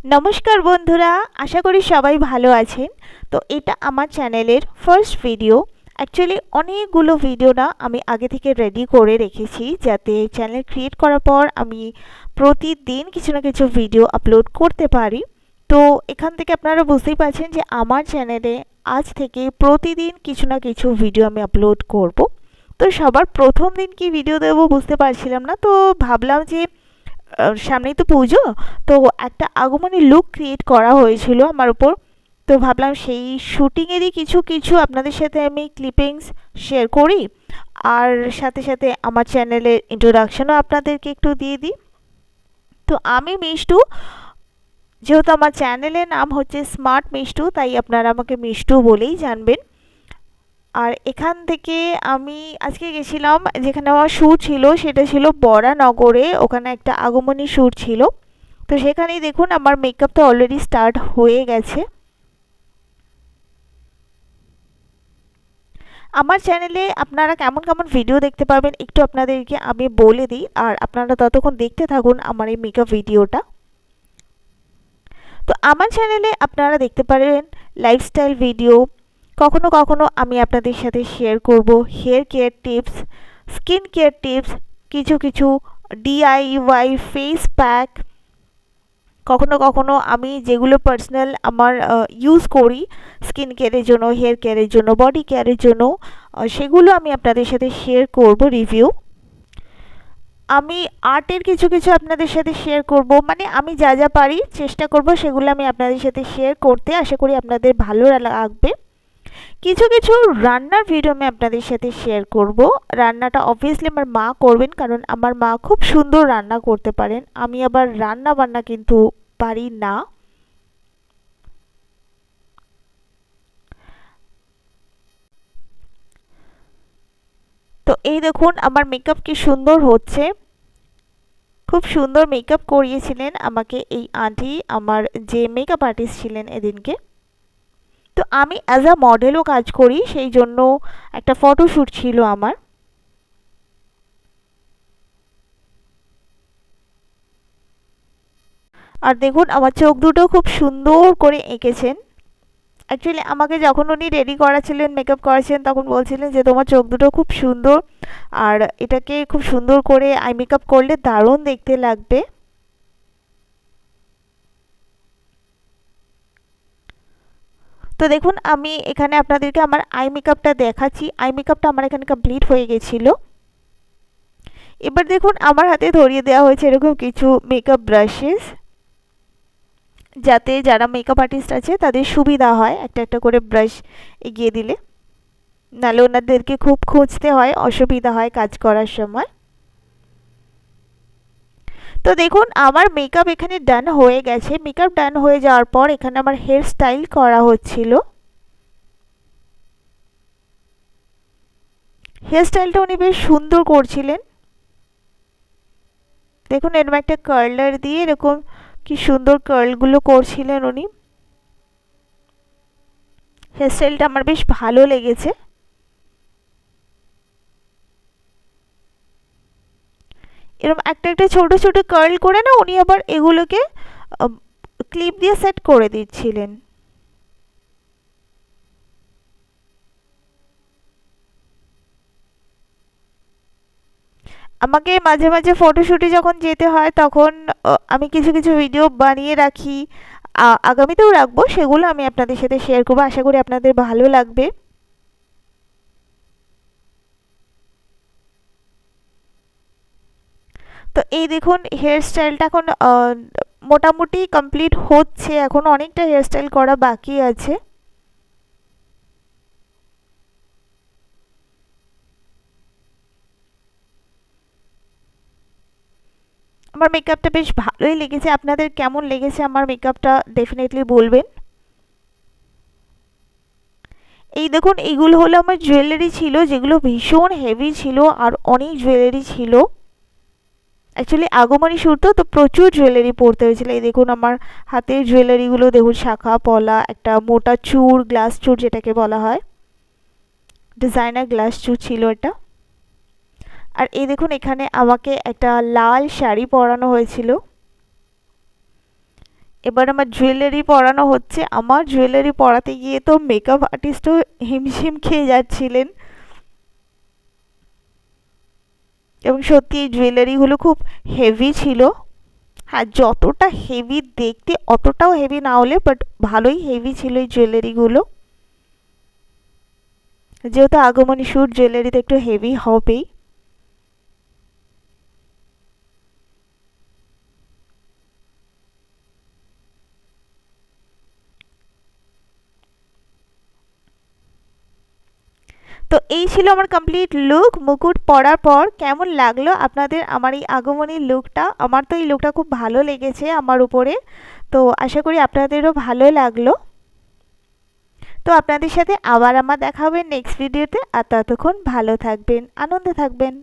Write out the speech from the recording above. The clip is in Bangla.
নমস্কার বন্ধুরা, আশা করি সবাই ভালো আছেন। তো এটা আমার চ্যানেলের ফার্স্ট ভিডিও। অ্যাকচুয়ালি অনেকগুলো ভিডিও না আমি আগে থেকে রেডি করে রেখেছি, যাতে চ্যানেল ক্রিয়েট করার পর আমি প্রতিদিন কিছু না কিছু ভিডিও আপলোড করতে পারি। তো এখান থেকে আপনারা বুঝতেই পারছেন যে আমার চ্যানেলে আজ থেকে প্রতিদিন কিছু না কিছু ভিডিও আমি আপলোড করব। তো সবার প্রথম দিন কি ভিডিও দেবো বুঝতে পারছিলাম না, তো ভাবলাম যে সামনেই তো পুজো, তো একটা আগমনী লুক ক্রিয়েট করা হয়েছিল আমার উপর। তো ভাবলাম সেই শুটিংয়েরই কিছু কিছু আপনাদের সাথে আমি ক্লিপিংস শেয়ার করি, আর সাথে সাথে আমার চ্যানেলের ইন্ট্রোডাকশনও আপনাদেরকে একটু দিয়ে দিই। তো আমি মিষ্টু, যেহেতু আমার চ্যানেলের নাম হচ্ছে স্মার্ট মিষ্টু, তাই আপনারা আমাকে মিষ্টু বলেই জানবেন। আর এখান থেকে আমি আজকে গেছিলাম, যেখানে আমার শ্যুট ছিল সেটা ছিল বরানগরে, ওখানে একটা আগমনী শ্যুট ছিল। তো সেখানেই দেখুন আমার মেকআপটা অলরেডি স্টার্ট হয়ে গেছে। আমার চ্যানেলে আপনারা কেমন কেমন ভিডিও দেখতে পারবেন একটু আপনাদেরকে আমি বলে দিই, আর আপনারা ততক্ষণ দেখতে থাকুন আমার এই মেকআপ ভিডিওটা। তো আমার চ্যানেলে আপনারা দেখতে পারেন লাইফস্টাইল ভিডিও, কখনো কখনো আমি আপনাদের সাথে শেয়ার করব hair care tips, skin care tips, কিছু কিছু ডিআইওয়াই ফেস প্যাক, কখনো কখনো আমি যেগুলো পার্সোনাল আমার ইউজ করি স্কিন কেয়ারের জন্য, হেয়ার কেয়ারের জন্য, বডি কেয়ারের জন্য, সেগুলো আমি আপনাদের সাথে শেয়ার করব রিভিউ। আমি আর্টের কিছু কিছু আপনাদের সাথে শেয়ার করব, মানে আমি যা যা পারি চেষ্টা করব সেগুলো আমি আপনাদের সাথে শেয়ার করতে, আশা করি আপনাদের ভালো লাগবে। কিছু কিছু রান্নার ভিডিও আমি আপনাদের সাথে শেয়ার করব। রান্নাটা অবভিয়াসলি আমার মা করবেন, কারণ আমার মা খুব সুন্দর রান্না করতে পারেন, আমি আবার রান্না বান্না কিন্তু পারি না। তো এই দেখুন আমার মেকআপ কি সুন্দর হচ্ছে, খুব সুন্দর মেকআপ করিয়েছিলেন আমাকে এই আন্টি, আমার যে মেকআপ আর্টিস্ট ছিলেন এদিনকে। তো আমি অ্যাজ আ মডেলও কাজ করি, সেই জন্য একটা ফটোশ্যুট ছিল আমার। আর দেখুন আমার চোখ দুটো খুব সুন্দর করে এঁকেছেন। অ্যাকচুয়ালি আমাকে যখন উনি রেডি করাছিলেন, মেকআপ করাছিলেন, তখন বলছিলেন যে তোমার চোখ দুটো খুব সুন্দর, আর এটাকে খুব সুন্দর করে আই মেকআপ করলে দারুণ দেখতে লাগবে। তো দেখুন আমি এখানে আপনাদেরকে আমার আই মেকআপটা দেখাচ্ছি। আই মেকআপটা আমার এখানে কমপ্লিট হয়ে গেছিলো। এবার দেখুন আমার হাতে ধরিয়ে দেওয়া হয়েছে এরকম কিছু মেকআপ ব্রাশেস, যাতে যারা মেকআপ আর্টিস্ট আছে তাদের সুবিধা হয় একটা একটা করে ব্রাশ এগিয়ে দিলে, নাহলে ওনাদেরকে খুব খুঁজতে হয়, অসুবিধা হয় কাজ করার সময়। তো দেখুন আমার মেকআপ এখানে ডান হয়ে গেছে। মেকআপ ডান হয়ে যাওয়ার পর এখানে আমার হেয়ার স্টাইল করা হচ্ছিল। হেয়ার স্টাইলটা উনি বেশ সুন্দর করছিলেন। দেখুন এরকম একটা কার্লার দিয়ে এরকম কি সুন্দর কার্লগুলো করছিলেন উনি। হেয়ার স্টাইলটা আমার বেশ ভালো লেগেছে। এরকম একটা একটা ছোট ছোট কার্ল করে না উনি আবার এগুলোকে ক্লিপ দিয়ে সেট করে দিচ্ছিলেন। আমাকে মাঝে মাঝে ফটোশ্যুটে যখন যেতে হয় তখন আমি কিছু কিছু ভিডিও বানিয়ে রাখি, আগামীতেও রাখবো, সেগুলো আমি আপনাদের সাথে শেয়ার করবো, আশা করি আপনাদের ভালো লাগবে। তো এই দেখুন হেয়ার স্টাইলটা এখন মোটামুটি কমপ্লিট হচ্ছে, এখন অনেকটা হেয়ার স্টাইল করা বাকি আছে। আমার মেকআপটা বেশ ভালোই লেগেছে, আপনাদের কেমন লেগেছে আমার মেকআপটা ডেফিনেটলি বলবেন। এই দেখুন এইগুলো হলো আমার জুয়েলারি ছিল, যেগুলো ভীষণ হেভি ছিল, আর অনেক জুয়েলারি ছিল। অ্যাকচুয়ালি আগমনী শ্যুট তো প্রচুর জুয়েলারি পরতে হয়েছিল। এই দেখুন আমার হাতের জুয়েলারিগুলো দেখুন, শাখা পলা, একটা মোটা চূড়, গ্লাস চূড় যেটাকে বলা হয়, ডিজাইনার গ্লাস চূড় ছিল এটা। আর এই দেখুন এখানে আমাকে একটা লাল শাড়ি পরানো হয়েছিল। এবার আমার জুয়েলারি পরানো হচ্ছে। আমার জুয়েলারি পরাতে গিয়ে তো মেকআপ আর্টিস্টও হিমশিম খেয়ে যাচ্ছিলেন। এবং সত্যি এই জুয়েলারিগুলো খুব হেভি ছিল। হ্যাঁ, যতটা হেভি দেখতে অতটাও হেভি না হলে, বাট ভালোই হেভি ছিল এই জুয়েলারিগুলো। যেহেতু আগমনী শ্যুট, জুয়েলারিতে একটু হেভি হবেই। তো এই ছিল আমার কমপ্লিট লুক। মুকুট পরার পর কেমন লাগলো আপনাদের আমার এই আগমনী লুকটা? আমার তো এই লুকটা খুব ভালো লেগেছে আমার উপরে। তো আশা করি আপনাদেরও ভালো লাগলো। তো আপনাদের সাথে আবার আমার দেখা হবে নেক্সট ভিডিওতে। আর ততক্ষণ ভালো থাকবেন, আনন্দে থাকবেন।